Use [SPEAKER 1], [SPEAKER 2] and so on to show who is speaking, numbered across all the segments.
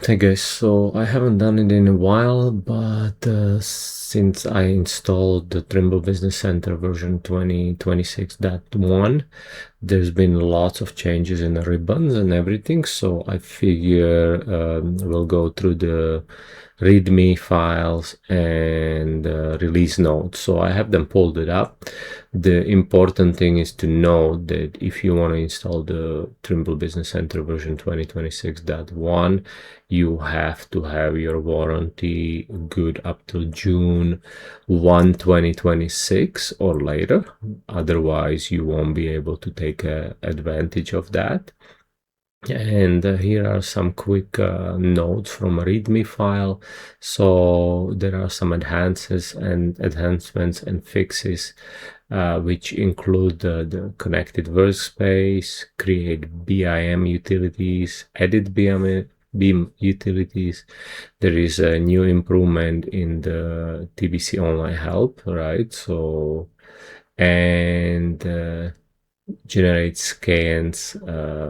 [SPEAKER 1] Hey guys, so I haven't done it in a while, but since I installed the Trimble Business Center version 2026.1, there's been lots of changes in the ribbons and everything, so I figure we'll go through the README files and release notes. So I have them pulled it up. The important thing is to know that if you want to install the Trimble Business Center version 2026.1, you have to have your warranty good up till June 1, 2026 or later. Otherwise, you won't be able to take advantage of that. And here are some quick notes from a README file. So there are some enhancements and fixes, which include the connected workspace, create BIM utilities, edit BIM utilities. There is a new improvement in the TBC online help, right? So, and generate scans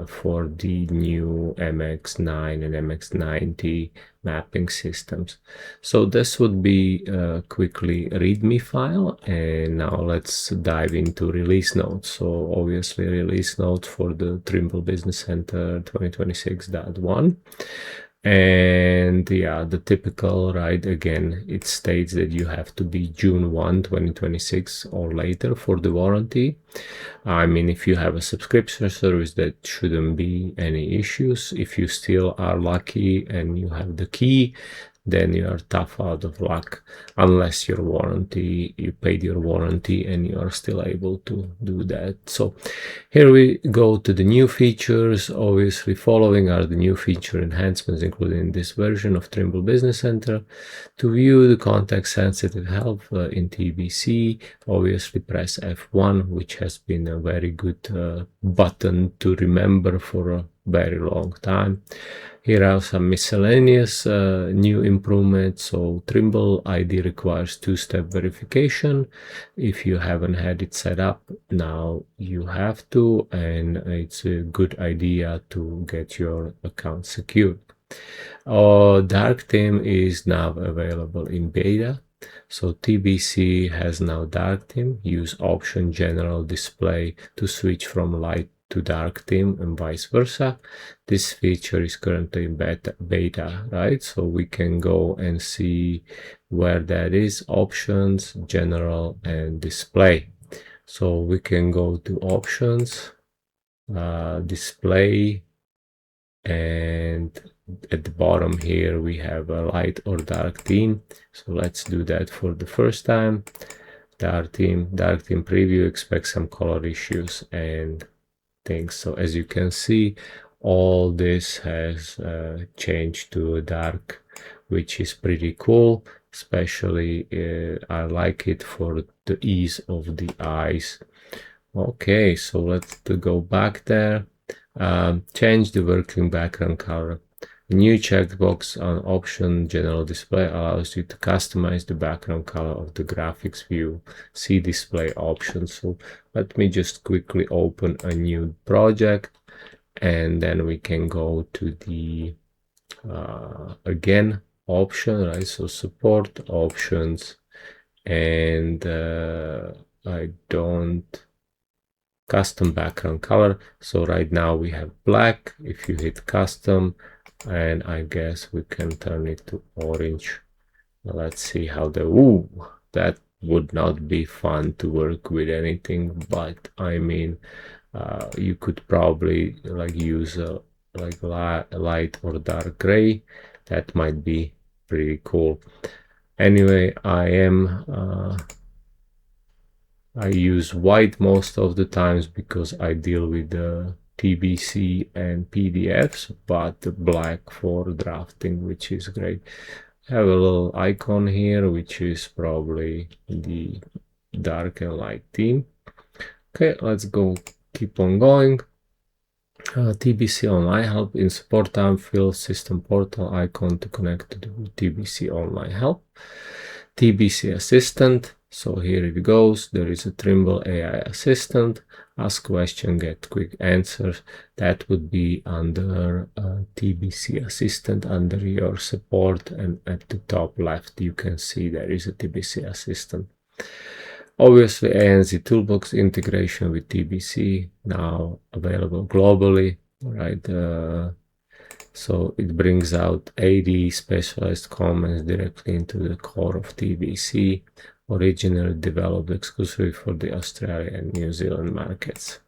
[SPEAKER 1] for the new MX9 and MX90 mapping systems. So this would be quickly a README file, and now let's dive into release notes. So obviously release notes for the Trimble Business Center 2026.1. And yeah, the typical, right, again, it states that you have to be June 1, 2026 or later for the warranty. I mean, if you have a subscription service, that shouldn't be any issues. If you still are lucky and you have the key, then you are tough out of luck, unless your warranty, you paid your warranty and you are still able to do that. So here we go to the new features. Obviously following are the new feature enhancements included in this version of Trimble Business Center. To view the context sensitive help in TBC, obviously press F1, which has been a very good button to remember for a very long time. Here are some miscellaneous new improvements. So Trimble ID requires two-step verification. If you haven't had it set up, now you have to, and it's a good idea to get your account secured. Dark theme is now available in beta. So TBC has now dark theme. Use option general display to switch from light to dark theme and vice versa. This feature is currently in beta, right? So we can go and see where that is: options, general, and display. So we can go to options, display, and at the bottom here we have a light or dark theme. So let's do that for the first time. Dark theme preview, expect some color issues and things. So as you can see, all this has changed to dark, which is pretty cool. Especially I like it for the ease of the eyes. Okay, so let's go back there. Change the working background color. A new checkbox on option general display allows you to customize the background color of the graphics view. See display options. So let me just quickly open a new project, and then we can go to the again option, right? So support options, and I don't custom background color. So right now we have black. If you hit custom, and I guess we can turn it to orange. Let's see how that would not be fun to work with anything, but I mean, you could probably like use a light or dark gray. That might be pretty cool. Anyway, I use white most of the times because I deal with the TBC and PDFs, but black for drafting, which is great. I have a little icon here, which is probably the dark and light theme. Okay, let's go, keep on going. TBC Online Help. In support time, fill system portal icon to connect to the TBC Online Help. TBC Assistant. So here it goes. There is a Trimble AI assistant. Ask question, get quick answers. That would be under TBC assistant under your support, and at the top left you can see there is a TBC assistant. Obviously, ANZ Toolbox integration with TBC now available globally, right? So it brings out 80 specialized comments directly into the core of TBC, originally developed exclusively for the Australia and New Zealand markets.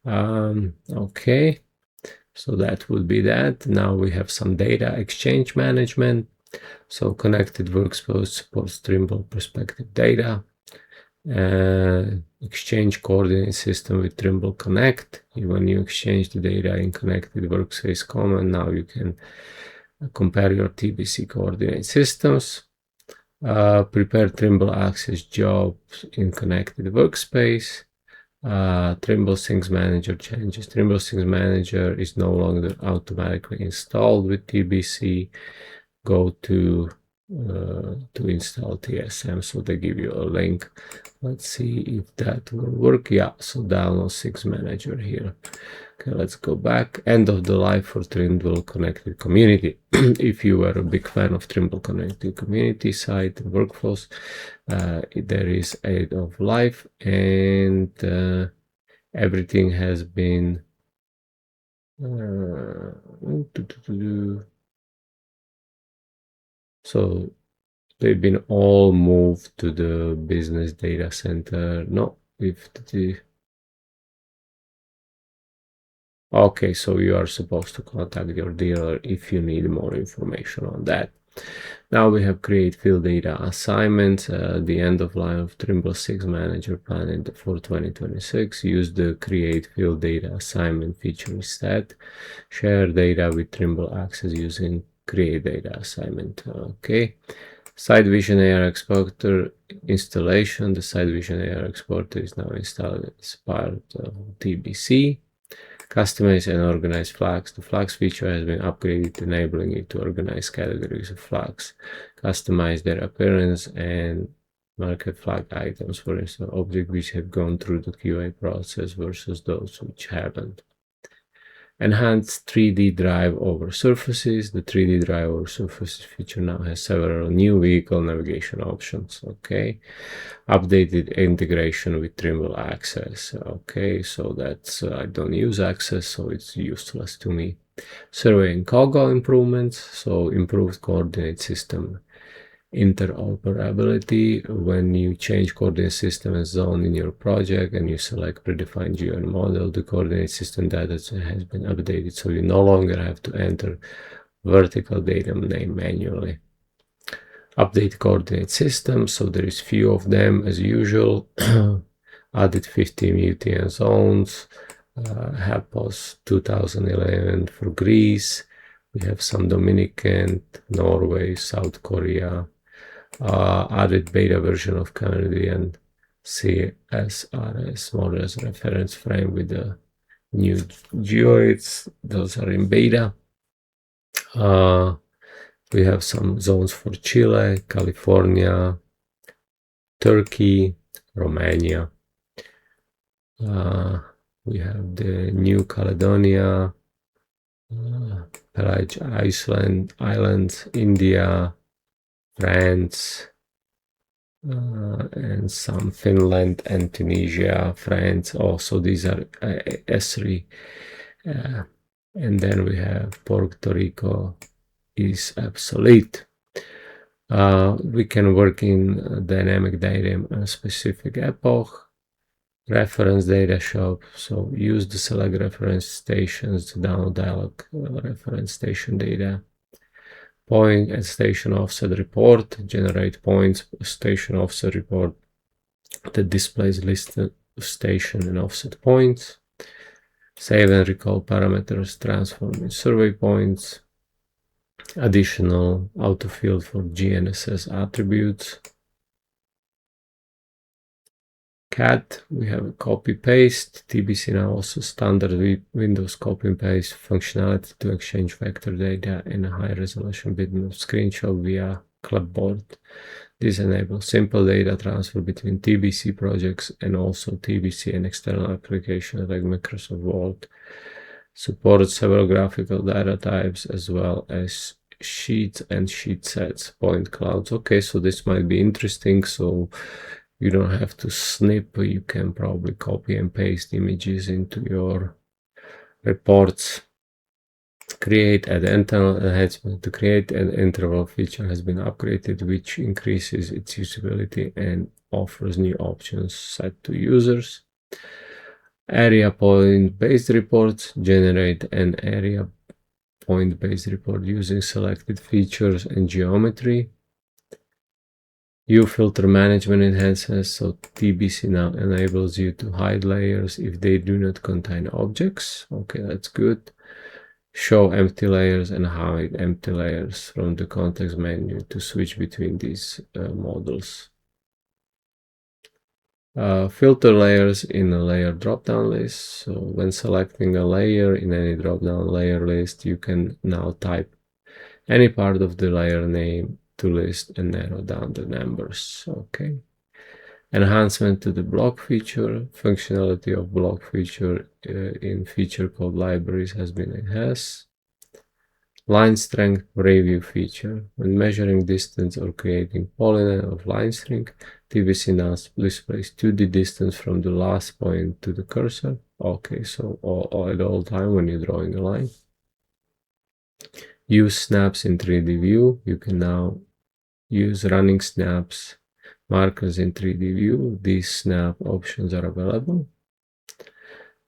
[SPEAKER 1] Okay, so that would be that. Now we have some data exchange management. So connected workspace supports Trimble perspective data. Exchange coordinate system with Trimble Connect. When you exchange the data in connected workspace command, now you can compare your TBC coordinate systems. Prepare Trimble Access jobs in connected workspace. Trimble Things Manager changes. Trimble Things Manager is no longer automatically installed with TBC. Go to install TSM, so they give you a link. Let's see if that will work. Yeah, so download Things Manager here. Okay, let's go back. End of the life for Trimble Connected Community. If you were a big fan of Trimble Connected Community site and workflows, there is end of life, and everything has been so they've been all moved to the business data center. No, if the okay, so you are supposed to contact your dealer if you need more information on that. Now we have create field data assignments. The end of line of Trimble 6 Manager planned for 2026. Use the create field data assignment feature instead. Share data with Trimble Access using create data assignment. Okay. Side Vision AR Exporter installation. The Side Vision AR Exporter is now installed as part of TBC. Customize and organize flags. The flags feature has been upgraded, enabling it to organize categories of flags, customize their appearance, and market flag items, for instance, objects which have gone through the QA process versus those which haven't. Enhance 3D drive over surfaces. The 3D drive over surfaces feature now has several new vehicle navigation options. Okay. Updated integration with Trimble Access. Okay, so that's I don't use Access, so it's useless to me. Survey and COGO improvements. So improved coordinate system interoperability. When you change coordinate system and zone in your project and you select predefined GUI model, the coordinate system data has been updated, so you no longer have to enter vertical data name manually. Update coordinate system, so there is few of them as usual. Added 15 UTM zones. HAPOS 2011 for Greece. We have some Dominican, Norway, South Korea. Added beta version of Canadian CSRS model as reference frame with the new geoids. Those are in beta. We have some zones for Chile, California, Turkey, Romania. We have the New Caledonia, Pelage Islands, India, France, and some Finland and Tunisia, France. Also, these are S3. And then we have Puerto Rico is obsolete. We can work in dynamic data on a specific epoch. Reference data shop, so use the select reference stations to download dialog reference station data. Point and station offset report, generate points station offset report that displays list of station and offset points. Save and recall parameters, transform in survey points. Additional autofill for GNSS attributes. CAT, we have a copy paste. TBC now also standard Windows copy and paste functionality to exchange vector data in a high resolution bitmap screenshot via clipboard. This enables simple data transfer between TBC projects and also TBC and external applications like Microsoft Vault. Supports several graphical data types as well as sheets and sheet sets, point clouds. Okay, so this might be interesting. So you don't have to snip. You can probably copy and paste images into your reports. Create an internal enhancement. To create an interval feature has been upgraded, which increases its usability and offers new options set to users. Area point-based reports. Generate an area point-based report using selected features and geometry. Filter management enhancements. So TBC now enables you to hide layers if they do not contain objects. Okay, that's good. Show empty layers and hide empty layers from the context menu to switch between these models. Filter layers in a layer drop-down list. So when selecting a layer in any drop-down layer list, you can now type any part of the layer name to list and narrow down the numbers. Okay. Enhancement to the block feature. Functionality of block feature in feature code libraries has been enhanced. Line strength review feature. When measuring distance or creating polynomial of line string, TBC now displays 2D distance from the last point to the cursor. Okay, so at all time when you're drawing a line. Use snaps in 3D view. You can now use running snaps, markers in 3D view. These snap options are available.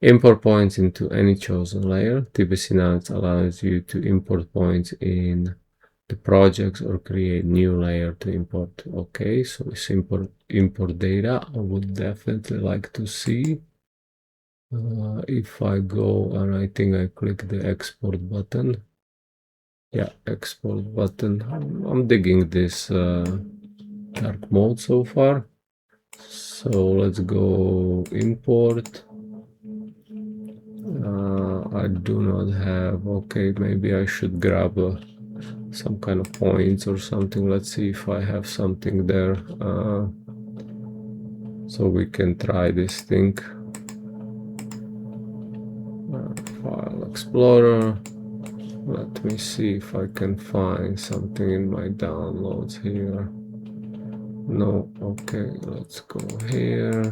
[SPEAKER 1] Import points into any chosen layer. TBC now allows you to import points in the projects or create new layer to import. Okay, so it's import data. I would definitely like to see. If I go and I think I click the export button. Yeah, export button. I'm digging this dark mode so far. So let's go import. I do not have. Okay, maybe I should grab some kind of points or something. Let's see if I have something there. So we can try this thing. File Explorer. Let me see if I can find something in my downloads here. No, okay, let's go here.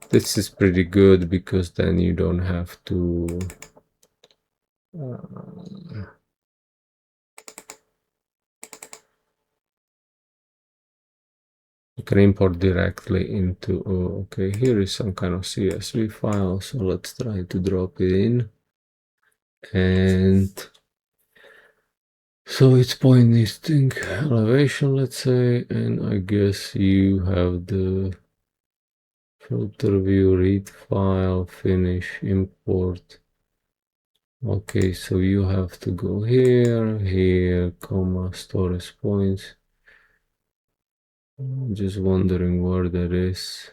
[SPEAKER 1] This is pretty good because then you don't have to you can import directly into, okay, here is some kind of CSV file, so let's try to drop it in. And so it's point listing elevation, let's say, and I guess you have the filter view, read file, finish, import. Okay, so you have to go here, comma, storage points. I'm just wondering where that is.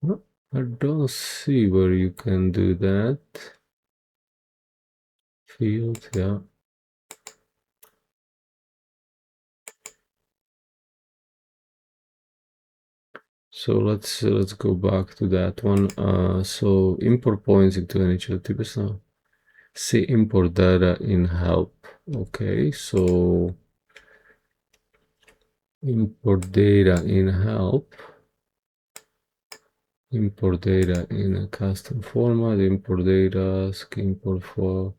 [SPEAKER 1] No, I don't see where you can do that. Field, yeah. So let's go back to that one. So import points into NHL now. See import data in help. Okay, so import data in help. Import data in a custom format. Import data, import for.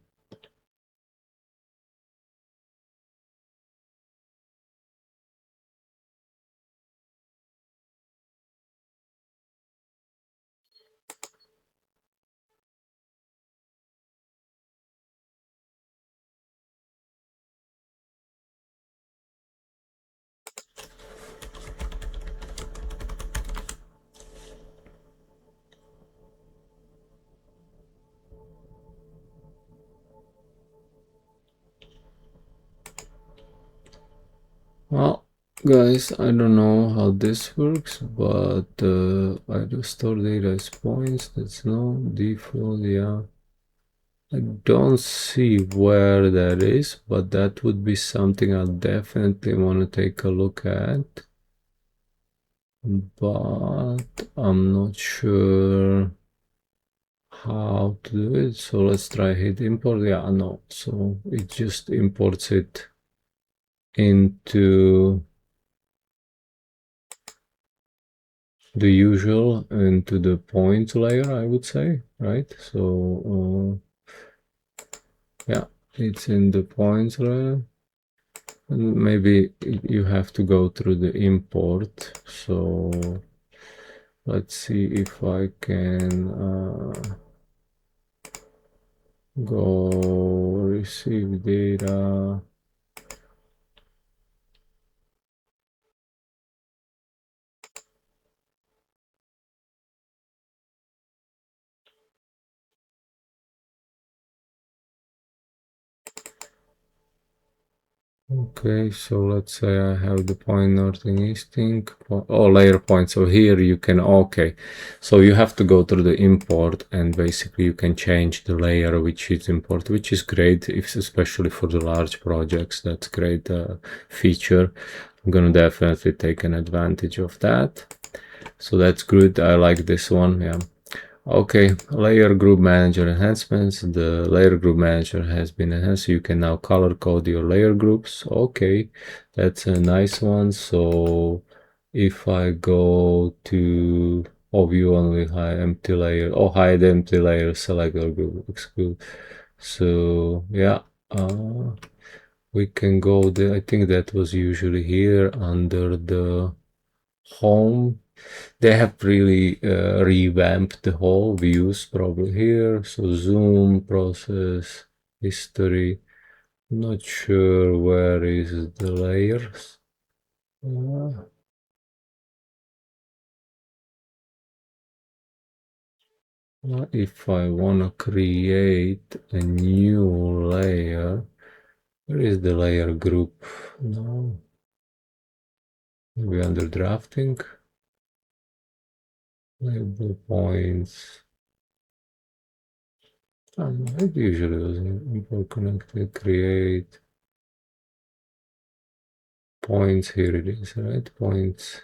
[SPEAKER 1] Well, Guys, I don't know how this works, but I do store data as points. That's no default. Yeah, I don't see where that is, but that would be something I'll definitely want to take a look at. But I'm not sure how to do it. So let's try hit import. Yeah, no. So it just imports it into the usual, into the point layer, I would say, right? So yeah, it's in the points layer. And maybe you have to go through the import. So let's see if I can go receive data. Okay, so let's say I have the point northing easting, oh, layer point. So here you can, okay, so you have to go through the import and basically you can change the layer which is import, which is great, if, especially for the large projects. That's great feature. I'm gonna definitely take an advantage of that. So that's good. I like this one. Yeah. Okay, layer group manager enhancements. The layer group manager has been enhanced. You can now color code your layer groups. Okay, that's a nice one. So if I go to view only hide empty layer, hide empty layer, select our group, exclude. So yeah, we can go there. I think that was usually here under the home. They have really revamped the whole views probably here. So zoom, process, history. Not sure where is the layers. If I want to create a new layer, where is the layer group? No, maybe under drafting, label points. It usually was import connected, create points. Here it is, right? Points.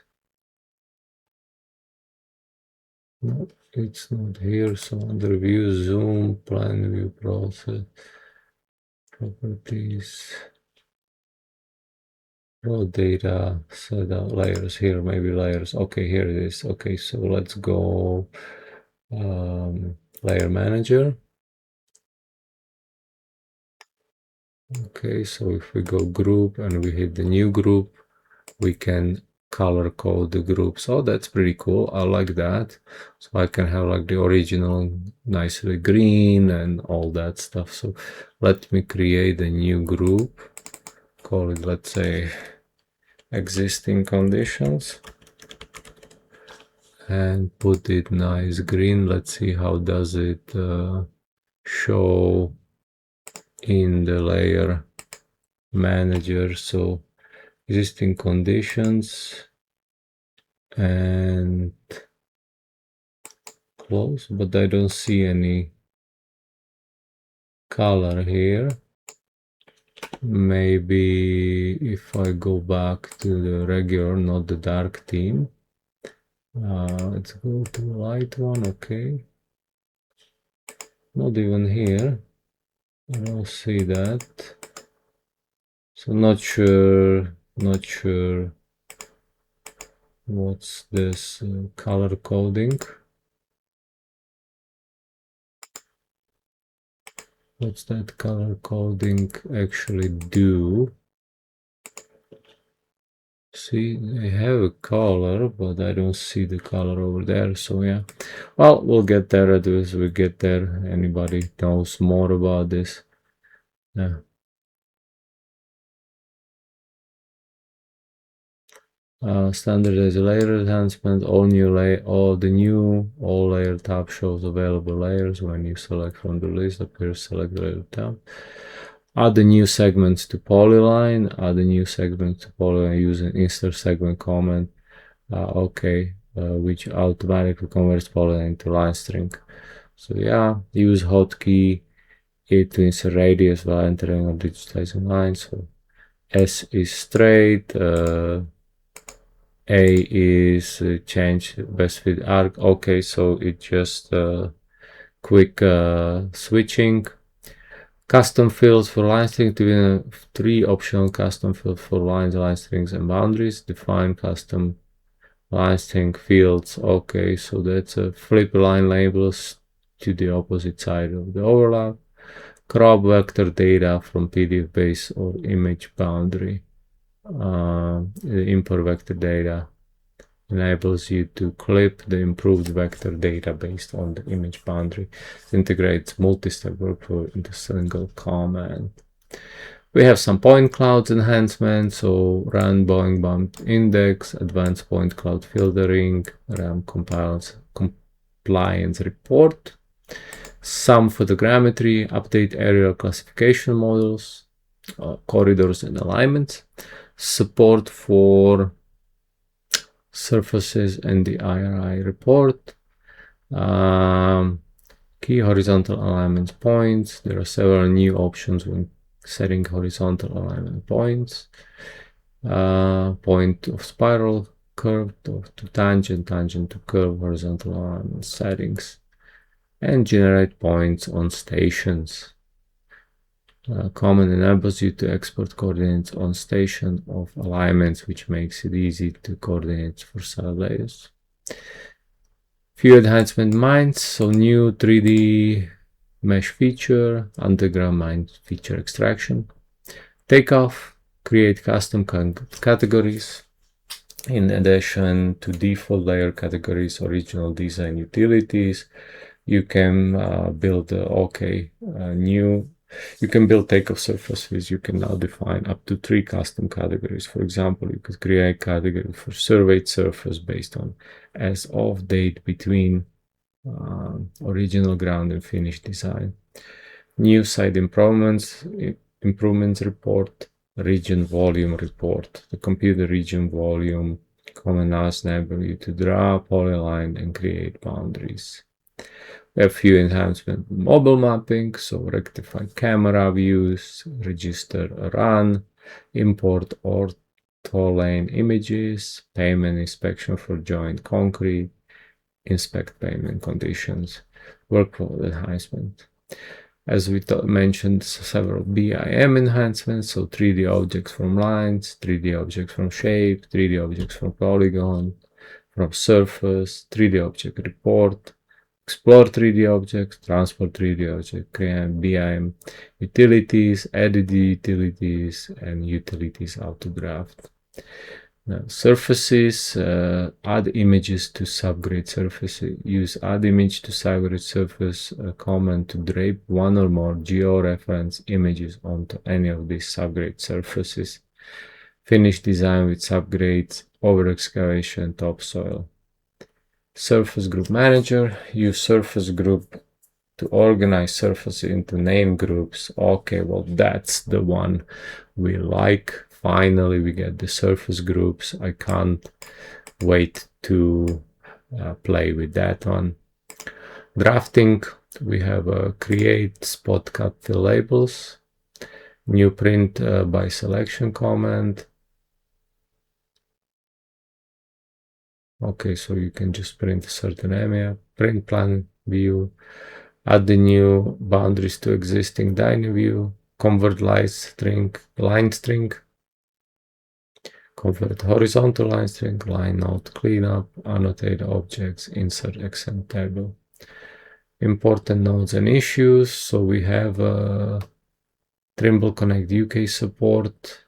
[SPEAKER 1] No, it's not here. So under view, zoom, plan view, process, properties, raw data, set out layers here, maybe layers. Okay, here it is. Okay, so let's go layer manager. Okay, so if we go group and we hit the new group, we can color code the groups. Oh, that's pretty cool. I like that. So I can have like the original nicely green and all that stuff. So let me create a new group, call it, let's say, existing conditions, and put it nice green. Let's see how does it show in the layer manager. So existing conditions and close, but I don't see any color here. Maybe if I go back to the regular, not the dark theme, let's go to the light one. Okay, not even here. I don't see that. So not sure what's this color coding. What's that color coding actually do? See, I have a color, but I don't see the color over there. So yeah, well, we'll get there as we get there. Anybody knows more about this? Yeah. Standardized layer enhancement. All layer tab shows available layers. When you select from the list, appears select layer tab. Add the new segments to polyline. Add the new segments to polyline using insert segment comment. Which automatically converts polyline into line string. So yeah, use hotkey to insert radius while entering or digitizing lines. So S is straight, A is change best fit arc. Okay, so it's just quick switching. Custom fields for line string to 3 optional custom fields for lines, line strings, and boundaries. Define custom line string fields. Okay, so that's a flip line labels to the opposite side of the overlap. Crop vector data from PDF base or image boundary. The import vector data enables you to clip the improved vector data based on the image boundary. It integrates multi-step workflow into single command. We have some point clouds enhancements, so run Boeing bump index, advanced point cloud filtering, RAM compliance report, some photogrammetry, update aerial classification models, corridors and alignments, support for surfaces and the IRI report, key horizontal alignment points. There are several new options when setting horizontal alignment points, point of spiral, curve to tangent, tangent to curve, horizontal alignment settings, and generate points on stations. Command enables you to export coordinates on station of alignments, which makes it easy to coordinate for cell layers. Few enhancement mines, so new 3D mesh feature, underground mine feature extraction, takeoff, create custom categories. In addition to default layer categories, original design utilities, you can build you can build takeoff surfaces. You can now define up to 3 custom categories. For example, you could create a category for surveyed surface based on as of date between original ground and finished design. New site improvements report, region volume report. The computer region volume command now enables you to draw polyline and create boundaries. We have few enhancements, mobile mapping, so rectify camera views, register a run, import ortholane images, pavement inspection for joint concrete, inspect pavement conditions, workflow enhancement. As we mentioned, several BIM enhancements, so 3D objects from lines, 3D objects from shape, 3D objects from polygon, from surface, 3D object report, explore 3D objects, transport 3D objects, create BIM utilities, edit the utilities, and utilities autographed. Now, surfaces, add images to subgrade surfaces. Use add image to subgrade surface command to drape one or more georeference images onto any of these subgrade surfaces. Finish design with subgrades, over excavation, topsoil. Surface group manager, use surface group to organize surfaces into name groups. Okay, well, that's the one we like. Finally, we get the surface groups. I can't wait to play with that one. Drafting, we have a create spot cut fill labels, new print by selection command. Okay, so you can just print a certain area, print plan view, add the new boundaries to existing dyno view, convert line string, convert horizontal line string, line node cleanup, annotate objects, insert XM table. Important nodes and issues. So we have Trimble Connect UK support.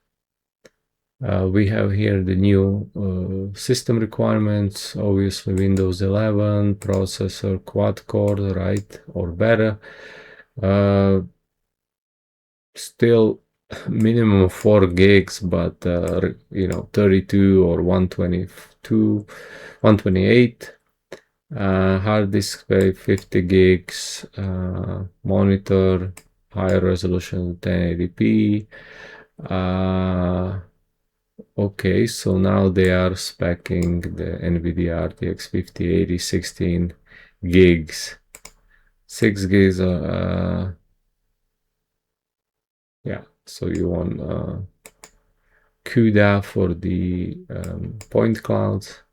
[SPEAKER 1] We have here the new system requirements, obviously Windows 11, processor quad-core, right, or better. Still minimum of 4 gigs, but 32 or 122, 128. Hard disk space 50 gigs, monitor higher resolution 1080p. Okay, so now they are speccing the NVIDIA RTX 5080 16 gigs. 6 gigs, yeah, so you want CUDA for the point clouds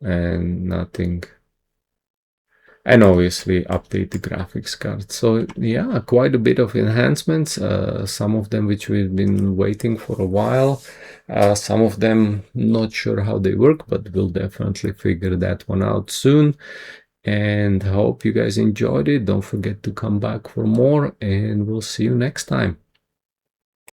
[SPEAKER 1] and nothing. And obviously update the graphics card. So yeah, quite a bit of enhancements, some of them which we've been waiting for a while, some of them not sure how they work, but we'll definitely figure that one out soon. And hope you guys enjoyed it. Don't forget to come back for more, and we'll see you next time.